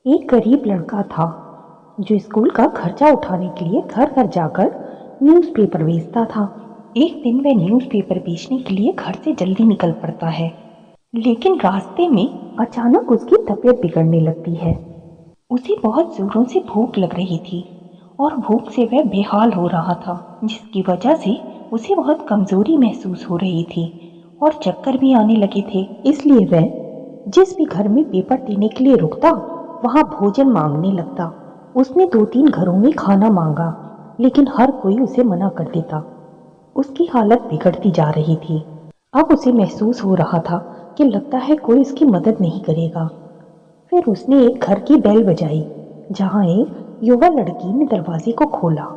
एक गरीब लड़का था जो स्कूल का खर्चा उठाने के लिए घर घर जाकर न्यूज़पेपर बेचता था। एक दिन वह न्यूज़पेपर बेचने के लिए घर से जल्दी निकल पड़ता है, लेकिन रास्ते में अचानक उसकी तबीयत बिगड़ने लगती है। उसे बहुत जोरों से भूख लग रही थी और भूख से वह बेहाल हो रहा था, जिसकी वजह से उसे बहुत कमजोरी महसूस हो रही थी और चक्कर भी आने लगे थे। इसलिए वह जिस भी घर में पेपर देने के लिए रुकता, वहां भोजन मांगने लगता। उसने 2-3 घरों में खाना मांगा, लेकिन हर कोई उसे मना कर देता। उसकी हालत बिगड़ती जा रही थी। अब उसे महसूस हो रहा था कि लगता है कोई उसकी मदद नहीं करेगा। फिर उसने एक घर की बेल बजाई, जहां एक युवा लड़की ने दरवाजे को खोला।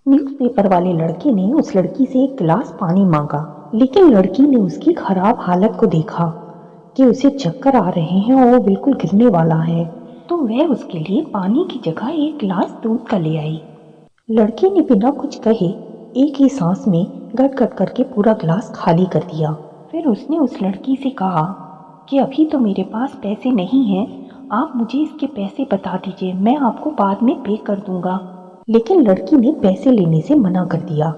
न्यूज़पेपर वाले लड़के ने उस लड़की से एक गिलास पानी मांगा, लेकिन लड़की ने उसकी खराब हालत को देखा कि उसे चक्कर आ रहे हैं और वो बिल्कुल गिरने वाला है, तो वह उसके लिए पानी की जगह एक गिलास दूध का ले आई। लड़के ने बिना कुछ कहे एक ही सांस में गट गट करके पूरा गिलास खाली कर दिया। फिर उसने उस लड़की से कहा कि अभी तो मेरे पास पैसे नहीं हैं, आप मुझे इसके पैसे बता दीजिए, मैं आपको बाद में पे कर दूंगा। लेकिन लड़की ने पैसे लेने से मना कर दिया।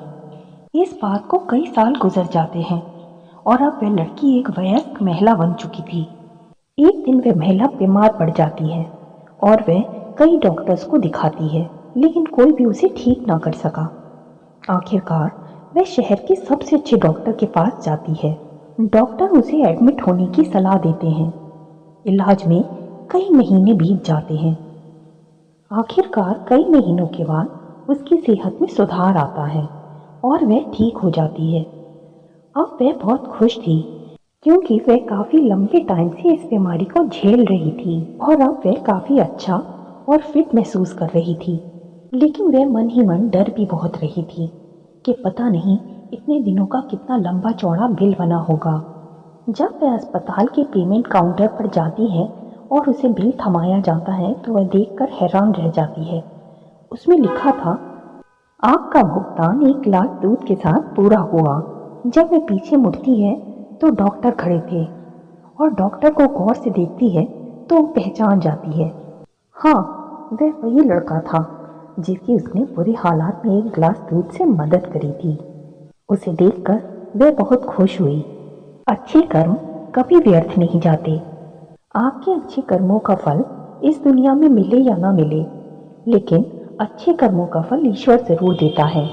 इस बात को कई साल गुजर जाते हैं और अब वह लड़की एक वयस्क महिला बन चुकी थी। एक दिन वह महिला बीमार पड़ जाती है और वह कई डॉक्टर्स को दिखाती है, लेकिन कोई भी उसे ठीक ना कर सका। आखिरकार वह शहर के सबसे अच्छे डॉक्टर के पास जाती है। डॉक्टर उसे एडमिट होने की सलाह देते हैं। इलाज में कई महीने बीत जाते हैं। आखिरकार कई महीनों के बाद उसकी सेहत में सुधार आता है और वह ठीक हो जाती है। अब वह बहुत खुश थी, क्योंकि वह काफी लंबे टाइम से इस बीमारी को झेल रही थी और अब वह काफी अच्छा और फिट महसूस कर रही थी। लेकिन वह मन ही मन डर भी बहुत रही थी कि पता नहीं इतने दिनों का कितना लंबा चौड़ा बिल बना होगा। जब वह अस्पताल के पेमेंट काउंटर पर जाती है और उसे बिल थमाया जाता है, तो वह देखकर हैरान रह जाती है। उसमें लिखा था, आपका भुगतान 1 गिलास दूध के साथ पूरा हुआ। जब वह पीछे मुड़ती है तो डॉक्टर खड़े थे और डॉक्टर को गौर से देखती है तो वो पहचान जाती है। हाँ, वह वही लड़का था जिसकी उसने बुरे हालात में 1 गिलास दूध से मदद करी थी। उसे देखकर वह बहुत खुश हुई। अच्छे कर्म कभी व्यर्थ नहीं जाते। आपके अच्छे कर्मों का फल इस दुनिया में मिले या ना मिले, लेकिन अच्छे कर्मों का फल ईश्वर जरूर देता है।